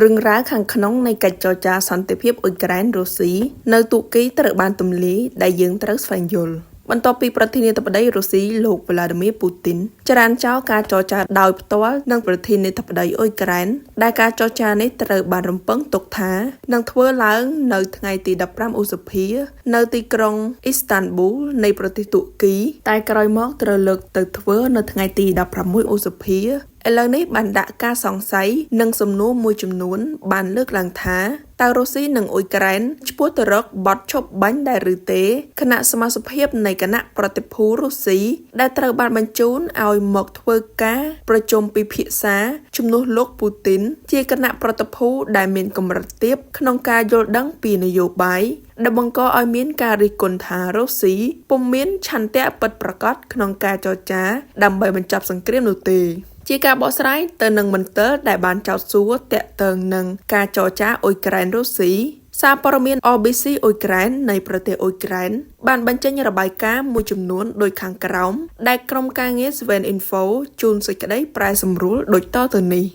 រឿងរ៉ាវខាងក្នុងនៃកិច្ចចរចាសន្តិភាពអ៊ុយក្រែនរុស្ស៊ីនៅទូគីត្រូវបានទម្លាយដែលយើងត្រូវស្វែងយល់បន្ទាប់ពីប្រធានាធិបតីរុស្ស៊ីលោក Vladimir Putin ចរានចោលការចរចាដោយផ្ទាល់នឹងប្រធានាធិបតីអ៊ុយក្រែនដែលការចរចានេះត្រូវបានរំពឹងទុកថានឹងធ្វើឡើងនៅថ្ងៃទី15ឧសភានៅទីក្រុងអ៊ីស្តានប៊ូលនៃប្រទេសទូគីតែក្រោយមកត្រូវលើកទៅធ្វើនៅថ្ងៃទី16ឧសភាឥឡូវនេះបានដាក់ការសង្ស័យនិងសំណួរមួយចំនួនបានលើកឡើងថាតើរុស្ស៊ីនិងអ៊ុយក្រែនឆ្ពោះទៅរកបទឈប់បាញ់ដែរឬទេគណៈសមាជិកនៃគណៈប្រតិភូរុស្ស៊ីដែលត្រូវបានបញ្ជូនឲ្យមកធ្វើការប្រជុំពិភាក្សាជំនួសលោកពូទីនជាគណៈប្រតិភូដែលមានកម្រិតទាបក្នុងការយល់ដឹងពីនយោបាយដែលបង្កឲ្យមានការរិះគន់ថារុស្ស៊ីពុំមានឆន្ទៈពិតប្រាកដក្នុងការចរចាដើម្បីបញ្ចប់សង្គ្រាមនោះទេជាការបកស្រាយទៅនឹងមន្ទិលដែលបានចោទសួរទាក់ទងនឹងការចរចាអ៊ុយក្រែនរុស្ស៊ីសារព័ត៌មាន RBC អ៊ុយក្រែននៃប្រទេសអ៊ុយក្រែនបានបញ្ចេញរបាយការណ៍មួយចំនួនដូចខាងក្រោមដែលក្រុមការងារ Sven Info ជូនសេចក្តីប្រែសម្រួលដូចតទៅនេះ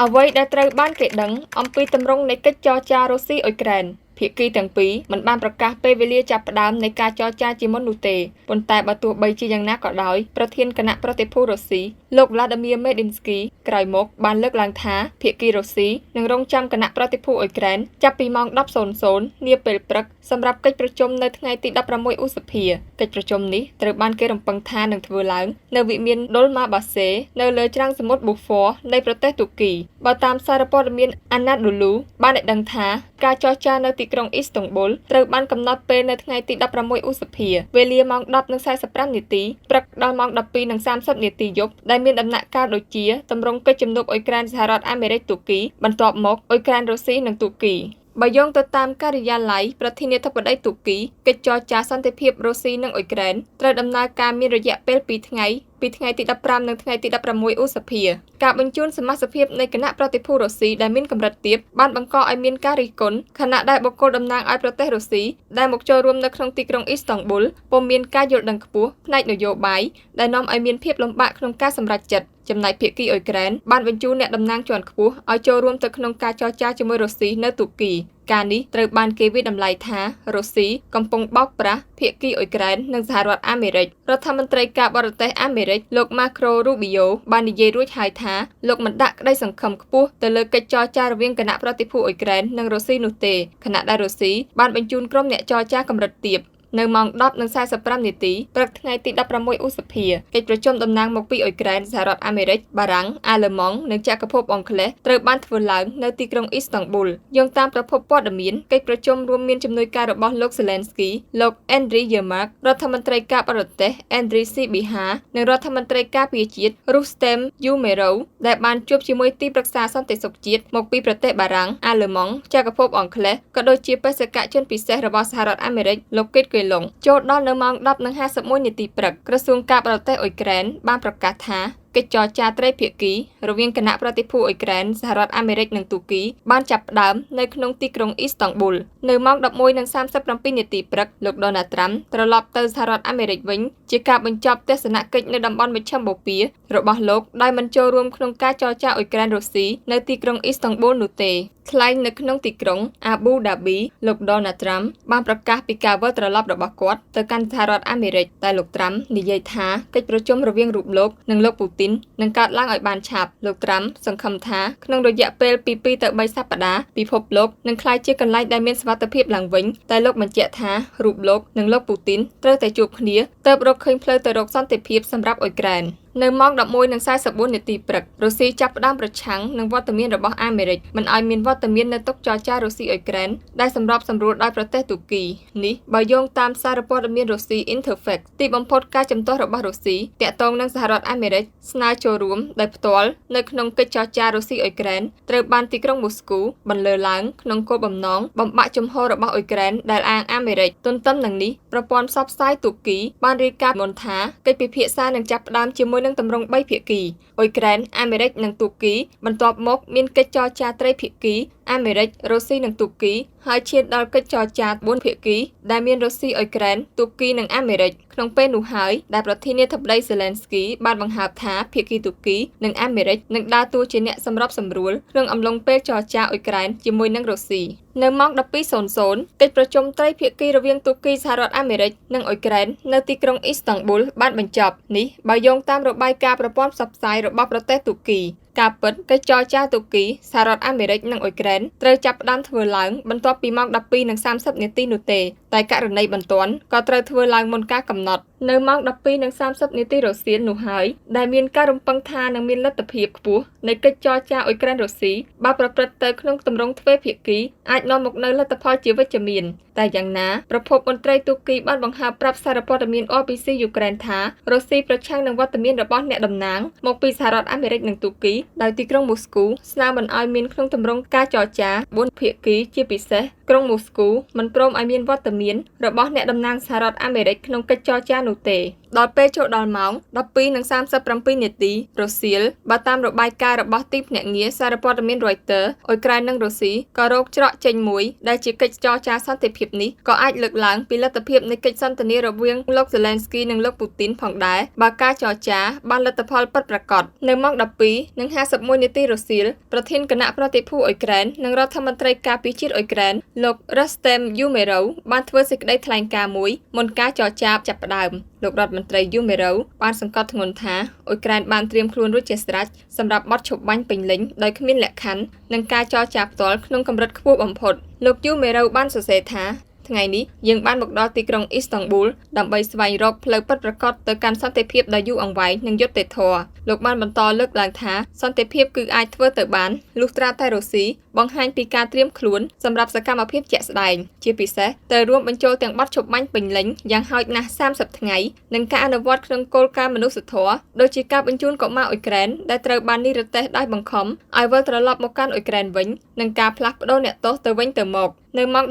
អ្វីដែលត្រូវបានគេដឹងអំពីទម្រង់នៃកិច្ចចរចារុស្ស៊ីអ៊ុយក្រែនភាគីទាំងពីរមិនបានប្រកាសពេលវេលាចាប់ផ្ដើមនៃការចរចាជាមុននោះទេប៉ុន្តែបើទោះបីជាយ៉ាងណាក៏ដោយប្រធានគណៈប្រតិភូរុស្ស៊ីលោក Vladimir Medinsky ក្រោយមកបានលើកឡើងថាភាគីរុស្ស៊ីនឹងរងចាំគណៈប្រតិភូអ៊ុយក្រែនចាប់ពីម៉ោង 10:00 នាពេលព្រឹកសម្រាប់កិច្ចប្រជុំនៅថ្ងៃទី16ឧសភាកិច្ចប្រជុំនេះត្រូវបានគេរំពឹងថានឹងធ្វើឡើងនៅវិមាន Dolmabahce នៅលើច្រាំងសមុទ្រ Bosfor នៃប្រទេសទូគីបើតាមសារព័ត៌មាន Anadolu បានឲ្យដឹងថាការចរចានៅទីក្រុងអ៊ីស្តង់ប៊ុលត្រូវបានកំណត់ពេលនៅថ្ងៃទី16ឧសភាវេលាម៉ោង 10:45 នាទីព្រឹកដល់ម៉ោង 12:30 នាទីយប់ដែលមានដំណាក់កាលដូចជាទម្រង់កិច្ចជំនួបអ៊ុយក្រែនសហរដ្ឋអាមេរិកទូគីបន្ទាប់មកអ៊ុយក្រែនរុស្ស៊ីនិងទូគីបើយោងទៅតាមការិយាល័យប្រធានាធិបតីទូគីកិច្ចចរចាសន្តិភាពរុស្ស៊ីនិងអ៊ុយក្រែនត្រូវដំណើរការមានរយៈពេល2ថ្ងៃពីថ្ងៃទី15និងថ្ងៃទី16ឧសភាការបញ្ជូនសមាជិកនៃគណៈប្រតិភូរុស្ស៊ីដែលមានកម្រិតទាបបានបង្កឲ្យមានការរិះគន់ខណៈដែលបុគ្គលតំណាងឲ្យប្រទេសរុស្ស៊ីដែលមកចូលរួមនៅក្នុងទីក្រុងអ៊ីស្តង់ប៊ុលពុំមានការយល់ដឹងខ្ពស់ផ្នែកនយោបាយដែលនាំឲ្យមានភាពលំបាកក្នុងការសម្រេចចិត្តចំណែកភាគីអ៊ុយក្រែនបានបញ្ជូនអ្នកតំណាងជាន់ខ្ពស់ឲ្យចូលរួមទៅក្នុងការចរចាជាមួយរុស្ស៊ីនៅទូគីការនេះត្រូវបានគេវិតម្លៃថារុស្ស៊ីកំពុងបោកប្រាស់ភាគីអ៊ុយក្រែននិងសហរដ្ឋអាមេរិករដ្ឋមន្ត្រីការបរទេសអាមេរិកលោក Marco Rubio បាននិយាយរួចហើយថាលោកមិនដាក់ក្តីសង្ឃឹមខ្ពស់ទៅលើកិច្ចចរចារវាងគណៈប្រតិភូអ៊ុយក្រែននិងរុស្ស៊ីនោះទេខណៈដែលរុស្ស៊ីបានបញ្ជូនក្រុមអ្នកចរចាកម្រិតទាបនៅម៉ោង 10:45 នាទីព្រឹកថ្ងៃទី16ឧសភាកិច្ចប្រជុំតំណាងមកពីអ៊ុយក្រែនសហរដ្ឋអាមេរិកបារាំងអាល្លឺម៉ង់និងចក្រភពអង់គ្លេសត្រូវបានធ្វើឡើងនៅទីក្រុងអ៊ីស្តង់ប៊ុលយោងតាមប្រភពព័ត៌មានកិច្ចប្រជុំរួមមានជំនួយការរបស់លោក Zelensky លោក Andriy Yermak រដ្ឋមន្ត្រីការបរទេស Andriy Sybiha និងរដ្ឋមន្ត្រីការពារជាតិ Rustem Umerov ដែលបានជួបជាមួយទីប្រឹក្សាសន្តិសុខជាតិមកពីប្រទេសបារាំងអាល្លឺម៉ង់ចក្រភពអង់គ្លេសក៏ដូចជាបេសកជនពិសេសរបស់សហរដ្ឋអាមេរិកលោក Kitចូលដល់នៅម៉ោង 10:51 នាទីព្រឹកក្រសួងការបរទេសអ៊ុយក្រែនបានប្រកាសថាកិច្ចចរចាត្រីភាគីរវាងគណៈប្រតិភូអ៊ុយក្រែនសហរដ្ឋអាមេរិកនិងទូគីបានចាប់ផ្ដើមនៅក្នុងទីក្រុងអ៊ីស្តង់ប៊ុលនៅម៉ោង 11:37 នាទីព្រឹកលោក Donald Trump ត្រឡប់ទៅសហរដ្ឋអាមេរិកវិញជាការបញ្ចប់ទស្សនកិច្ចនៅតំបន់មជ្ឈិមបូព៌ារបស់លោកដោយមិនចូលរួមក្នុងការចរចាអ៊ុយក្រែនរុស្ស៊ីនៅទីក្រុងអ៊ីស្តង់ប៊ុលនោះទេថ្លែងនៅក្នុងទីក្រុង Abu Dhabi លោក Donald Trump បានប្រកាសពីការវិលត្រឡប់របស់គាត់ទៅកាន់សហរដ្ឋអាមេរិកតែលោក Trump និយាយថាកិច្ចប្រជុំរវាងរូបលោកនិងលោក Putin នឹងកើតឡើងឲ្យបានឆាប់លោក Trump សង្ឃឹមថាក្នុងរយៈពេលពី2ទៅ3សប្តាហ៍ពិភពលោកនឹងក្លាយជាកន្លែងដែលមានសុវត្ថិភាពឡើងវិញតែលោកបញ្ជាក់ថារូបលោកនិងលោក Putin ត្រូវតែជួបគ្នាទើបរកឃើញផ្លូវទៅរកសន្តិភាពសម្រាប់អ៊ុយក្រែននៅម៉ោង 11:44 នាទីព្រឹករុស្ស៊ីចាប់ផ្ដើមប្រឆាំងនឹងវត្តមានរបស់អាមេរិកមិនឲ្យមានវត្តមាននៅតុចរចារុស្ស៊ីអ៊ុយក្រែនដែលសម្របសម្រួលដោយប្រទេសទូគីនេះបើយោងតាមសារព័ត៌មានរុស្ស៊ី Interfax ទីបំផុតការជំទាស់របស់រុស្ស៊ីតាក់ទងនឹងសហរដ្ឋអាមេរិកស្នើចូលរួមដោយផ្ទាល់នៅក្នុងកិច្ចចរចារុស្ស៊ីអ៊ុយក្រែនត្រូវបានទីក្រុងមូស្គូបន្លឺឡើងក្នុងគោលបំណងបំបាក់ជំហររបស់អ៊ុយក្រែនដែលអាងអាមេរិកទន្ទឹមនឹងនេះប្រព័ន្ធផ្សព្វផ្សាយទូគីបានរាយការណ៍មុនថាកិច្ចពិភាក្សានឹងចាប់ផ្ដើមជាមួយនឹងទម្រង់3ភាគីអ៊ុយក្រែនអាមេរិកនិងទូគីបន្ទាប់មកមានកិច្ចចរចាត្រីភាគី អាមេរិក រុស្ស៊ី និងទូគី ហើយឈានដល់កិច្ចចរចា4ភាគីដែលមានរុស្ស៊ី អ៊ុយក្រែន ទូគី និងអាមេរិក ក្នុងពេលនោះហើយដែលប្រធានាធិបតី Zelensky បានបង្ហើបថាភាគីទូគី និងអាមេរិកនឹងដើរតួជាអ្នកសម្របសម្រួលក្នុងអំឡុងពេលចរចាអ៊ុយក្រែនជាមួយនឹងរុស្ស៊ី នៅម៉ោង 12:00 កិច្ចប្រជុំត្រីភាគីរវាងទូគី សហរដ្ឋអាមេរិក និងអ៊ុយក្រែននៅទីក្រុងអ៊ីស្តង់ប៊ុលបានបញ្ចប់នេះបើយោងតាមរបាយការណ៍ប្រព័ន្ធផ្សព្វផ្សាយរបស់ប្រទេសទូគី ការពិតកិច្ចចរចាទូគី សហរដ្ឋអាមេរិក និងអ៊ុយក្រែនត្រូវចាប់ផ្ដើមធ្វើឡើងបន្ទាប់ពីម៉ោង 12:30 នាទីនោះទេតែករណីបន្ទាន់ក៏ត្រូវធ្វើឡើងមុនការកំណត់នៅម៉ោង 12:30 នាទីរសៀលនោះហើយដែលមានការរំពឹងថានឹងមានលទ្ធភាពខ្ពស់នៃកិច្ចចរចាអ៊ុយក្រែនរុស្ស៊ីបើប្រព្រឹត្តទៅក្នុងទម្រង់ទ្វេភាគីអាចនាំមកនូវលទ្ធផលជាវិជ្ជមានតែយ៉ាងណាប្រភពមន្ត្រីទូគីបានបង្ហើបប្រាប់សារព័ត៌មាន RBC យូក្រែនថារុស្ស៊ីប្រឆាំងនឹងវត្តមានរបស់អ្នកតំណាងមកពីសហរដ្ឋអាមេរិកនិងទូគីដោយទីក្រុងមូស្គូស្នើមិនឲ្យមានក្នុងទម្រង់ការចរចា4ភាគីជាពិសេសក្រុងមូស្គូមិនព្រមឲ្យមានវត្តមានរបស់អ្នកតំណាងសហរដ្ឋអាមេរិកក្នុងកិច្ចចរចានោះទេដល់ពេលចូលដល់ម៉ោង 12:37 នាទីរសៀលបើតាមរបាយការណ៍របស់ទីភ្នាក់ងារសារព័ត៌មាន Reuters អ៊ុយក្រែននិងរុស្ស៊ីក៏រកច្រកចេញមួយដែលជាកិច្ចចរចាសន្តិភាពនេះក៏អាចលើកឡើងពីលទ្ធភាពនៃកិច្ចសន្ទនារវាងលោក Zelensky និងលោក Putin ផងដែរបើការចរចាបានលទ្ធផលពិតប្រាកដនៅម៉ោង 12:51 នាទីរសៀលប្រធានគណៈប្រតិភូអ៊ុយក្រែននិងរដ្ឋមន្ត្រីការពារជាតិអ៊ុយក្រែនលោក Rustem Umerov បានធ្វើសេចក្តីថ្លែងការណ៍មួយមុនការចរចាចាប់ផ្ដើមលោករដ្ឋមន្ត្រី Umerov បានសង្កត់ធ្ងន់ថាអ៊ុយក្រែនបានត្រៀមខ្លួនរួចជាស្រេចសម្រាប់បទឈប់បាញ់ពេញលេញដោយគ្មានលក្ខខណ្ឌនិងការចរចាផ្ទាល់ក្នុងកម្រិតខ្ពស់បំផុតលោក Umerov បានសរសេរថាថ្ងៃនេះយើងបានមកដល់ទីក្រុងអ៊ីស្តង់ប៊ុលដើម្បីស្វែងរកផ្លូវពិតប្រាកដទៅកាន់សន្តិភាពដ៏យូរអង្វែងនិងយុត្តិធម៌លោកបានបន្តលើកឡើងថាសន្តិភាពគឺអាចធ្វើទៅបានលុះត្រាតែរុស្ស៊ីបង្ហាញពីការត្រៀមខ្លួនសម្រាប់សកម្មភាពជាក់ស្ដែងជាពិសេសត្រូវរួមបញ្ចូលទាំងបទឈប់បាញ់ពេញលេញយ៉ាងហោចណាស់30ថ្ងៃនិងការអនុវត្តក្នុងគោលការណ៍មនុស្សធម៌ដូចជាការបញ្ជូនកុមារអ៊ុយក្រែនដែលត្រូវបាននិរទេសដោយបង្ខំឲ្យវិលត្រឡប់មកកាន់អ៊ុយក្រែនវិញនិងការផ្លាស់ប្ដូរអ្នកទោសទៅវិញទៅមកនៅម៉ោង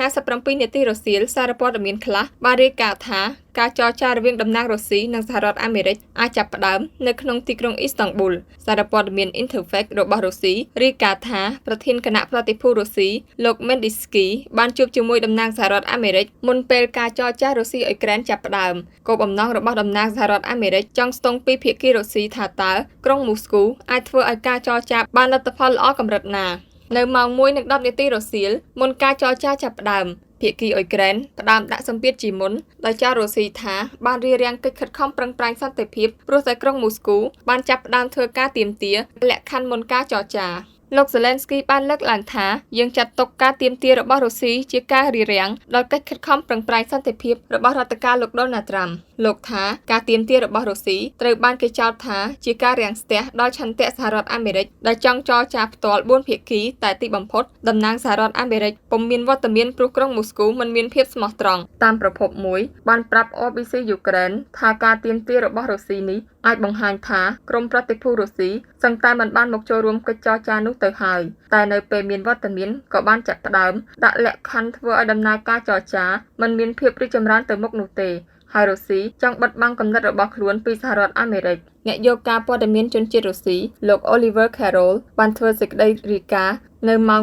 12:57 នាទីរសៀលសារព័ត៌មានខ្លះបានរាយការណ៍ថាការចរចារវាងតំណាងរុស្ស៊ីនិងសហរដ្ឋអាមេរិកអាចចាប់ផ្ដើមនៅក្នុងទីក្រុងអ៊ីស្តង់ប៊ុលសារព័ត៌មាន Interfax របស់រុស្ស៊ីរាយការណ៍ថាប្រធានគណៈប្រតិភូរុស្ស៊ីលោក Medinsky បានជួបជាមួយតំណាងសហរដ្ឋអាមេរិកមុនពេលការចរចារុស្ស៊ីអ៊ុយក្រែនចាប់ផ្ដើមគោលបំណងរបស់តំណាងសហរដ្ឋអាមេរិកចង់ស្ទង់ពីភាគីរុស្ស៊ីថាតើក្រុងមូស្គូអាចធ្វើឲ្យការចរចាបានលទ្ធផលល្អកម្រិតណានៅម៉ោង 1:10 នាទីរសៀលមុនការចរចាចាប់ផ្ដើមភាគីអ៊ុយក្រែនផ្ដើមដាក់សម្ពាធជាមុនដោយចោទរុស្ស៊ីថាបានរារាំងកិច្ចខិតខំប្រឹងប្រែងសន្តិភាពព្រោះតែក្រុងមូស្គូបានចាប់ផ្ដើមធ្វើការទាមទារលក្ខខណ្ឌមុនការចរចាលោក Zelensky បានលើកឡើងថាយើងចាត់ទុកការទាមទាររបស់រុស្ស៊ីជាការរារាំងដល់កិច្ចខិតខំប្រឹងប្រែងសន្តិភាពរបស់រដ្ឋាភិបាលលោក Donald Trump លោកថាការទាមទាររបស់រុស្ស៊ីត្រូវបានគេចោទថាជាការរាំងស្ទះដល់ឆន្ទៈសហរដ្ឋអាមេរិកដែលចង់ចរចាផ្ទាល់4ភាគីតែទីបំផុតតំណាងសហរដ្ឋអាមេរិកពុំមានវត្តមានព្រោះក្រុងមូស្គូមិនមានភាពស្មោះត្រង់តាមប្រភពមួយបានប្រាប់ RBC យូក្រែនថាការទាមទាររបស់រុស្ស៊ីនេះអាចបង្ហាញថាក្រុមប្រតិភូរុស្ស៊ីសឹងតែមិនបានមកចូលរួមកិច្ចចរចានោះទៅហើយតែនៅពេលមានវត្តមានក៏បានចាត់ផ្ដើមដាក់លក្ខខណ្ឌធ្វើឲ្យដំណើរការចរចាមិនមានភាពរីកចម្រើនទៅមុខនោះទេហើយរុស្ស៊ីចង់បិទបាំងគំនិតរបស់ខ្លួនពីសហរដ្ឋអាមេរិកអ្នកយកការព័ត៌មានជនជាតិរុស្ស៊ីលោក Oliver Carroll បានធ្វើសេចក្តីរាយការណ៍នៅម៉ោង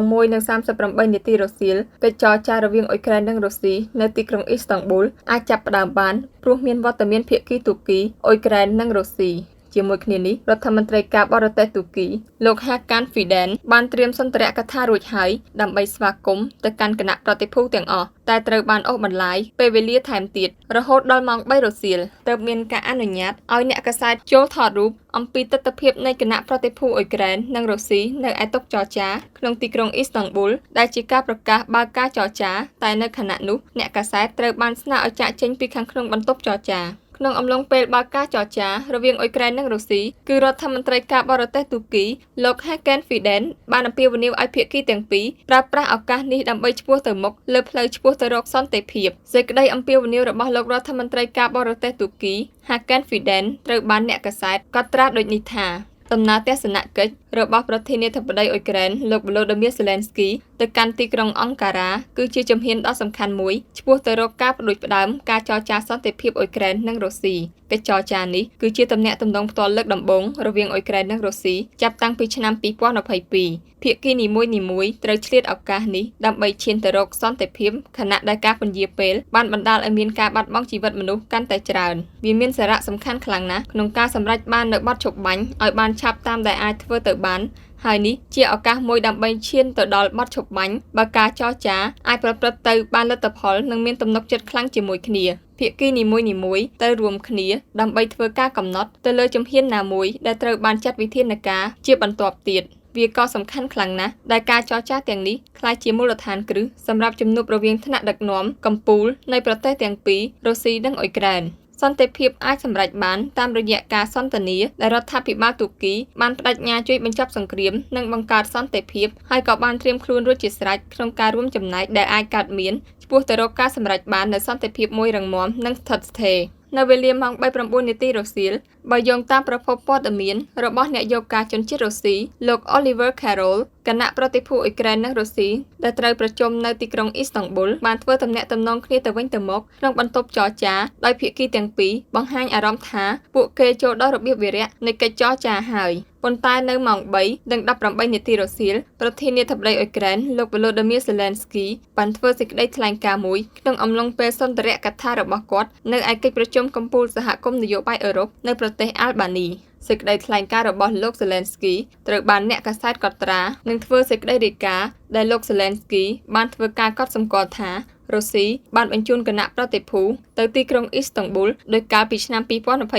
1:38 នាទីរសៀលកិច្ចចរចារវាងអ៊ុយក្រែននិងរុស្ស៊ីនៅទីក្រុងអ៊ីស្តង់ប៊ុលអាចចាប់ផ្ដើមបានព្រោះមានវត្តមានភាគីទូគីអ៊ុយក្រែននិងរុស្ស៊ីជាមួយគ្នានេះរដ្ឋមន្ត្រីការបរទេសទូគីលោក Hakan Fidan បានត្រៀមសន្ទរកថារួចហើយដើម្បីស្វាគមន៍ទៅកាន់គណៈប្រតិភូទាំងអស់តែត្រូវបានអូសបន្លាយពេលវេលាថែមទៀតរហូតដល់ម៉ោង 3 រសៀលទើបមានការអនុញ្ញាតឲ្យអ្នកកាសែតចូលថតរូបអំពីទស្សនវិជ្ជានៃគណៈប្រតិភូអ៊ុយក្រែននិងរុស្ស៊ីនៅឯតុចរចាក្នុងទីក្រុងអ៊ីស្តង់ប៊ុលដែលជាការប្រកាសបើកការចរចាតែនៅខណៈនោះអ្នកកាសែតត្រូវបានស្នើឲ្យចាកចេញពីខាងក្នុងបន្ទប់ចរចាក្នុងអំឡុងពេលបើកការចរចារវាងអ៊ុយក្រែននិងរុស្ស៊ីគឺរដ្ឋមន្ត្រីការបរទេសទូគីលោក Hakan Fidan បានអំពាវនាវឲ្យភាគីទាំងពីរប្រើប្រាស់ឱកាសនេះដើម្បីឆ្ពោះទៅមុខលើផ្លូវឆ្ពោះទៅរកសន្តិភាពសេចក្តីអំពាវនាវរបស់លោករដ្ឋមន្ត្រីការបរទេសទូគី Hakan Fidan ត្រូវបានអ្នកកាសែតកត់ត្រាដូចនេះថាដំណើរទស្សនកិច្ច របស់ប្រធានាធិបតីអ៊ុយក្រែនលោក Volodymyr Zelensky ទៅកាន់ទីក្រុងអង្ការ៉ាគឺជាជំហានដ៏សំខាន់មួយឆ្ពោះទៅរកការផ្ដួចផ្ដើមការចរចាសន្តិភាពអ៊ុយក្រែននិងរុស្ស៊ីកិច្ចចរចានេះគឺជាទំនាក់ទំនងផ្ទាល់លើកដំបូងរវាងអ៊ុយក្រែននិងរុស្ស៊ីចាប់តាំងពីឆ្នាំ2022ភាគីនីមួយៗត្រូវឆ្លៀតឱកាសនេះដើម្បីឈានទៅរកសន្តិភាពខណៈដែលការពន្យាពេលបានបណ្ដាលឲ្យមានការបាត់បង់ជីវិតមនុស្សកាន់តែច្រើនវាមានសារៈសំខាន់ខ្លាំងណាស់ក្នុងការសម្រេចបាននូវបទឈប់បាញ់ឲ្យបានឆាប់តាមដែលអាចធ្វើទៅបានហើយនេះជាឱកាសមួយដើម្បីឈានទៅដល់បទឈប់បាញ់បើការចរចាអាចប្រព្រឹត្តទៅបានលទ្ធផលនិងមានទំនុកចិត្តខ្លាំងជាមួយគ្នាភាគីនីមួយៗត្រូវរួមគ្នាដើម្បីធ្វើការកំណត់ទៅលើជំហានណាមួយដែលត្រូវបានចាត់វិធានការជាបន្ទាប់ទៀតវាក៏សំខាន់ខ្លាំងណាស់ដែលការចរចាទាំងនេះក្លាយជាមូលដ្ឋានគ្រឹះសម្រាប់ជំនួបរវាងថ្នាក់ដឹកនាំកំពូលនៃប្រទេសទាំងពីររុស្ស៊ីនិងអ៊ុយក្រែនសន្តិភាពអាចសម្រេចបានតាមរយៈការសន្ទនាដែលរដ្ឋាភិបាលទូគីបានបដិញ្ញាជួយបញ្ចប់សង្គ្រាមនិងបង្កើតសន្តិភាពហើយក៏បានត្រៀមខ្លួនរួចជាស្រេចក្នុងការរួមចំណែកដែលអាចកើតមានឆ្ពោះទៅរកការសម្រេចបាននូវសន្តិភាពមួយរឹងមាំនិងស្ថិតស្ថេរនៅវេលាម៉ោង 3:09 នាទីរសៀលបើយោងតាមប្រភពព័ត៌មានរបស់អ្នកយកការជនជាតិរុស្ស៊ីលោក Oliver Carroll គណៈប្រតិភូអ៊ុយក្រែននិងរុស្ស៊ីដែលត្រូវប្រជុំនៅទីក្រុងអ៊ីស្តង់ប៊ុលបានធ្វើទំនាក់ទំនងគ្នាទៅវិញទៅមកក្នុងបន្ទប់ចរចាដោយភាគីទាំងពីរបង្ហាញអារម្មណ៍ថាពួកគេចូលដល់របៀបវារៈនៃកិច្ចចរចាហើយប៉ុន្តែនៅម៉ោង 3:18 នាទីរសៀលប្រធានាធិបតីអ៊ុយក្រែនលោក Volodymyr Zelensky បានធ្វើសេចក្តីថ្លែងការណ៍មួយក្នុងអំឡុងពេលសន្ទរកថារបស់គាត់នៅឯកិច្ចប្រជុំកំពូលសហគមន៍នយោបាយអឺរ៉ុបនៅប្រទេសអាល់បានីសេចក្តីថ្លែងការណ៍របស់លោក Zelensky ត្រូវបានអ្នកកាសែតកត់ត្រានិងធ្វើសេចក្តីរាយការណ៍ដែលលោក Zelensky បានធ្វើការកត់សម្គាល់ថារុស្ស៊ីបានបញ្ជូនគណៈប្រតិភូទៅទីក្រុងអ៊ីស្តង់ប៊ុលដោយកាលពីឆ្នាំ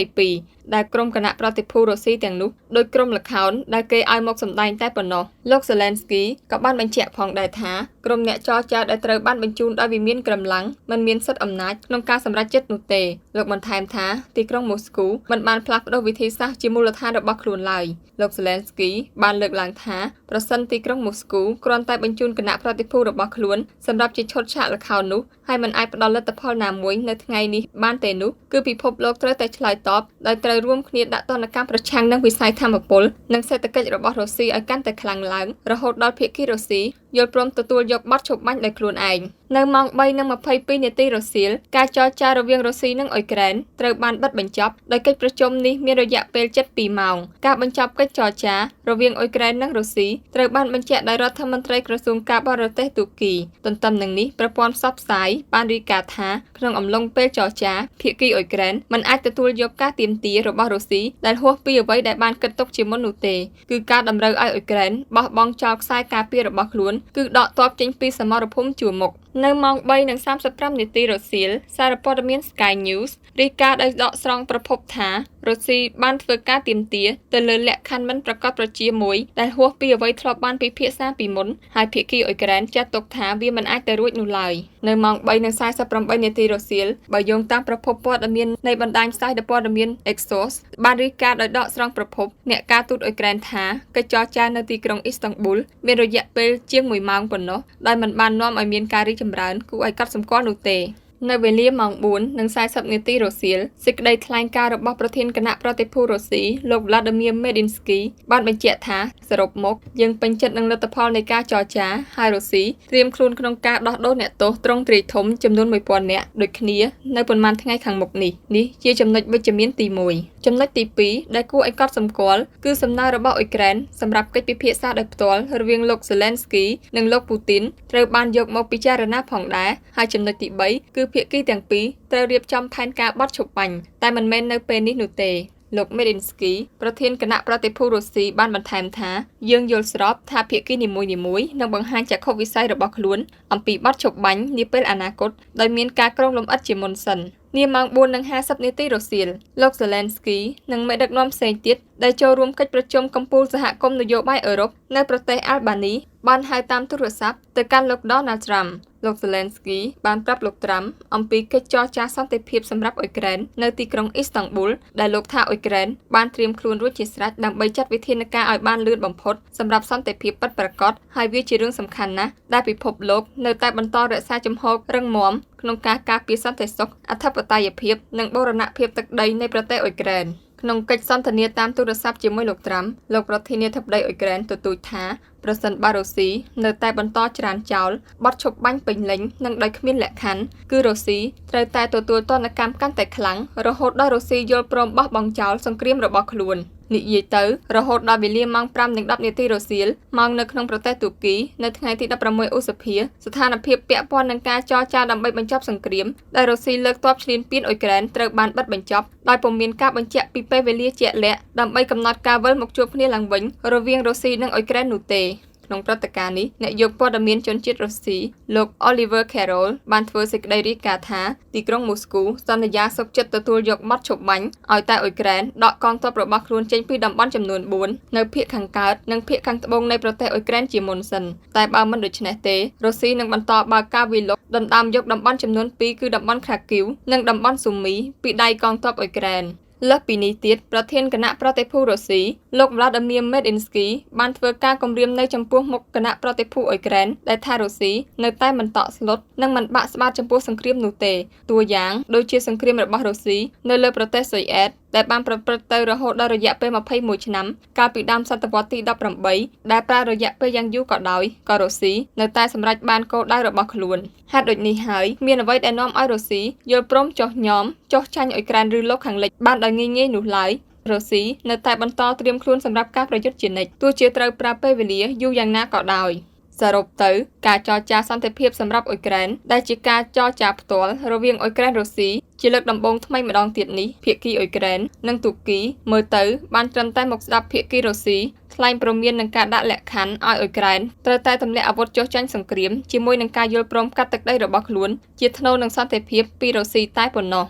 2022ដែលក្រុមគណៈប្រតិភូរុស្ស៊ីទាំងនោះដោយក្រុមល្ខោនដែលគេឲ្យមកសម្ដែងតែប៉ុណ្ណោះលោក Zelensky ក៏បានបញ្ជាក់ផងដែរថាក្រុមអ្នកចរចាដែលត្រូវបានបញ្ជូនដោយវិមានក្រំឡាំងមិនមានសិទ្ធិអំណាចក្នុងការសម្រេចចិត្តនោះទេលោកបន្ថែមថាទីក្រុងម៉ូស្គូមិនបានផ្លាស់ប្តូរវិធីសាស្ត្រជាមូលដ្ឋានរបស់ខ្លួនឡើយលោក Zelensky បានលើកឡើងថាប្រសិនទីក្រុងម៉ូស្គូគ្រាន់តែបញ្ជូនគណៈប្រតិភូរបស់ខ្លួនសម្រាប់ជាឈុតឆាកល្ខោននោះហើយមិនអាចផ្ដល់លទ្ធផលណាមួយនៅថ្ងៃនេះបានទេនោះគឺពិភពលោកត្រូវតែឆ្លើយតបដោយត្រូវរួមគ្នាដាក់ទណ្ឌកម្មប្រឆាំងនឹងវិស័យថាមពលនិងសេដ្ឋកិច្ចរបស់រុស្ស៊ីឲ្យកាន់តែខ្លាំងឡើងរហូតដល់ភាគីរុស្ស៊ីយល់ព្រមទទួលយកបទឈប់បាញ់ដោយខ្លួនឯងនៅម៉ោង 3:22 នាទីរសៀលការចរចារវាងរុស្ស៊ីនិងអ៊ុយក្រែនត្រូវបានបិទបញ្ចប់ដោយកិច្ចប្រជុំនេះមានរយៈពេលជិត2ម៉ោងការបញ្ចប់កិច្ចចរចារវាងអ៊ុយក្រែននិងរុស្ស៊ីត្រូវបានបញ្ជាក់ដោយរដ្ឋមន្ត្រីក្រសួងការបរទេសទូគីទន្ទឹមនឹងនេះប្រព័ន្ធផ្សព្វផ្សាយបានរាយការណ៍ថាក្នុងអំឡុងពេលចរចាភាគីអ៊ុយក្រែនមិនអាចទទួលយកការទាមទាររបស់រុស្ស៊ីដែលហួសពីអ្វីដែលបានគិតទុកជាមុននោះទេគឺការតម្រូវឲ្យអ៊ុយក្រែនបោះបង់ចោលខ្សែការពាររបស់ខ្លួនគឺដកទ័ពចេញពីសមរភូមិជួរមុខនៅម៉ោង 3:35 នាទីរសៀលសារព័ត៌មាន Sky News រាយការណ៍ដោយដកស្រង់ប្រភពថារុស្ស៊ីបានធ្វើការទាមទារទៅលើលក្ខខណ្ឌមិនប្រកបប្រជាដែលហួសពីអ្វីធ្លាប់បានពិភាក្សាពីមុនហើយភាគីអ៊ុយក្រែនចាត់ទុកថាវាមិនអាចទៅរួចនោះឡើយនៅម៉ោង 3:48 នាទីរសៀលបើយោងតាមប្រភពព័ត៌មាននៃបណ្ដាញផ្សាយព័ត៌មាន Exos បានរាយការណ៍ដោយដកស្រង់ប្រភពអ្នកការទូតអ៊ុយក្រែនថាកិច្ចចរចានៅទីក្រុងអ៊ីស្តង់ប៊ុលមានរយៈពេលជាង1ម៉ោងប៉ុណ្ណោះដោយមិនបាននាំឲ្យមានការរីកចម្រើនគួរឲ្យកត់សម្គាល់នោះទេនៅវេលាម៉ោង 4:40 នាទីរសៀលសេចក្តីថ្លែងការណ៍របស់ប្រធានគណៈប្រតិភូរុស្ស៊ីលោក Vladimir Medinsky បានបញ្ជាក់ថាសរុបមកយើងពេញចិត្តនឹងលទ្ធផលនៃការចរចាហើយរុស្ស៊ីត្រៀមខ្លួនក្នុងការដោះដូរអ្នកទោសទ្រង់ទ្រាយធំចំនួន 1000 នាក់ដូចគ្នានៅប៉ុន្មានថ្ងៃខាងមុខនេះជាចំណុចវិជ្ជមានទី1ចំណុចទី2ដែលគួរឲ្យកត់សម្គាល់គឺសំណើរបស់អ៊ុយក្រែនសម្រាប់កិច្ចពិភាក្សាដោយផ្ទាល់រវាងលោក Zelensky និងលោក Putin ត្រូវបានយកមកពិចារណាផងដែរហើយចំណុចទី3គឺភាគីទាំងពីរត្រូវរៀបចំផែនការបត់ឈប់បាញ់តែមិនមែននៅពេលនេះនោះទេលោក Medinsky ប្រធានគណៈប្រតិភូរុស្ស៊ីបានបន្ថែមថាយើងយល់ស្របថាភាគីនីមួយៗនឹងបង្ហាញចក្ខុវិស័យរបស់ខ្លួនអំពីបទឈប់បាញ់នាពេលអនាគតដោយមានការក្រុងលំអិតជាមុនសិននាម៉ោង 4:50 នាទីរសៀលលោក Zelensky និងមេដឹកនាំផ្សេងទៀតដែលចូលរួមកិច្ចប្រជុំកំពូលសហគមន៍នយោបាយអឺរ៉ុបនៅប្រទេសអាល់បានីបានហៅតាមទូរស័ព្ទទៅកាន់លោក Donald Trump លោក Zelensky បានប្រាប់លោក Trump អំពីកិច្ចចរចាសន្តិភាពសម្រាប់អ៊ុយក្រែននៅទីក្រុងអ៊ីស្តង់ប៊ុលដែលលោកថាអ៊ុយក្រែនបានត្រៀមខ្លួនរួចជាស្រេចដើម្បីចាត់វិធានការឲ្យបានលឿនបំផុតសម្រាប់សន្តិភាពពិតប្រាកដហើយវាជារឿងសំខាន់ណាស់ដែលពិភពលោកនៅតែបន្តរក្សាជំហររឹងមាំក្នុងការការពារសន្តិសុខអធិបតេយ្យភាពនិងបូរណភាពទឹកដីនៃប្រទេសអ៊ុយក្រែន ក្នុងកិច្ចសន្ទនាតាមទូរស័ព្ទជាមួយលោកត្រាំលោកប្រធានាធិបតីអ៊ុយក្រែនទទូចថាប្រសិនបើរុស្ស៊ីនៅតែបន្តច្រានចោលបទឈប់បាញ់ពេញលេញនិងដោយគ្មានលក្ខខណ្ឌគឺរុស្ស៊ីត្រូវតែទទួលទណ្ឌកម្មកាន់តែខ្លាំងរហូតដល់រុស្ស៊ីយល់ព្រមបោះបង់ចោលសង្គ្រាមរបស់ខ្លួននិយាយទៅរហូតដល់វេលាម៉ោង 5:10 នាទីរសៀលម៉ោងនៅក្នុងប្រទេសទូគីនៅថ្ងៃទី 16 ឧសភាស្ថានភាពពាក់ព័ន្ធនឹងការចរចាដើម្បីបញ្ចប់សង្គ្រាមដែលរុស្ស៊ីលើកទ័ពឈ្លានពានអ៊ុយក្រែនត្រូវបានបិទបញ្ចប់ដោយពុំមានការបញ្ជាក់ពីពេលវេលាជាក់លាក់ដើម្បីកំណត់ការវិលមកជួបគ្នាឡើងវិញរវាងរុស្ស៊ីនិងអ៊ុយក្រែននោះទេក្នុងព្រឹត្តិការណ៍នេះអ្នកយកព័ត៌មានជនជាតិរុស្ស៊ីលោក Oliver Carroll បានធ្វើសេចក្តីរាយការណ៍ថាទីក្រុងមូស្គូសន្យាសុខចិត្តទទួលយកបទឈប់បាញ់ឲ្យតែអ៊ុយក្រែនដកកងទ័ពរបស់ខ្លួនចេញពីតំបន់ចំនួន4នៅភាគខាងកើតនិងភាគខាងត្បូងនៃប្រទេសអ៊ុយក្រែនជាមុនសិនតែបើមិនដូច្នេះទេរុស្ស៊ីនឹងបន្តបើកការវាយលុកដណ្ដើមយកតំបន់ចំនួន2គឺតំបន់ Kharkiv និងតំបន់ Sumy ពីដៃកងទ័ពអ៊ុយក្រែនលើសពីនេះទៀតប្រធានគណៈប្រតិភូរុស្ស៊ីលោក Vladimir Medinsky បានធ្វើការគំរាមនៅចំពោះមុខគណៈប្រតិភូអ៊ុយក្រែនដែលថារុស្ស៊ីនៅតែមិនតក់ស្លុតនិងមិនបាក់ស្បាតចំពោះសង្គ្រាមនោះទេតួយ៉ាងដូចជាសង្គ្រាមរបស់រុស្ស៊ីនៅលើប្រទេសស៊ុយអែតដែលបានប្រព្រឹត្តទៅរហូតដល់រយៈពេល21ឆ្នាំកាលពីដើមសតវត្សទី18ដែលប្រើរយៈពេលយ៉ាងយូរក៏ដោយក៏រុស្ស៊ីនៅតែសម្រេចបានគោលដៅរបស់ខ្លួនហេតុដូចនេះហើយមានអ្វីដែលនាំឲ្យរុស្ស៊ីយល់ព្រមចុះញោមចុះចាញ់អ៊ុយក្រែនឬលោកខាងលិចបានដោយងាយៗនោះឡើយរុស្ស៊ីនៅតែបន្តត្រៀមខ្លួនសម្រាប់ការប្រយុទ្ធជានិច្ចទោះជាត្រូវប្រើពេលវេលាយូរយ៉ាងណាក៏ដោយសរុបទៅការចរចាសន្តិភាពសម្រាប់អ៊ុយក្រែនដែលជាការចរចាផ្ទាល់រវាងអ៊ុយក្រែនរុស្ស៊ីជាលើកដំបូងថ្មីម្ដងទៀតនេះភាគីអ៊ុយក្រែននិងទូគីមើលទៅបានត្រឹមតែមកស្ដាប់ភាគីរុស្ស៊ីថ្លែងព្រមាននឹងការដាក់លក្ខខណ្ឌឲ្យអ៊ុយក្រែនត្រូវតែទម្លាក់អាវុធចុះចាញ់សង្គ្រាមជាមួយនឹងការយល់ព្រមកាត់ទឹកដីរបស់ខ្លួនជាថ្នូរនឹងសន្តិភាពពីរុស្ស៊ីតែប៉ុណ្ណោះ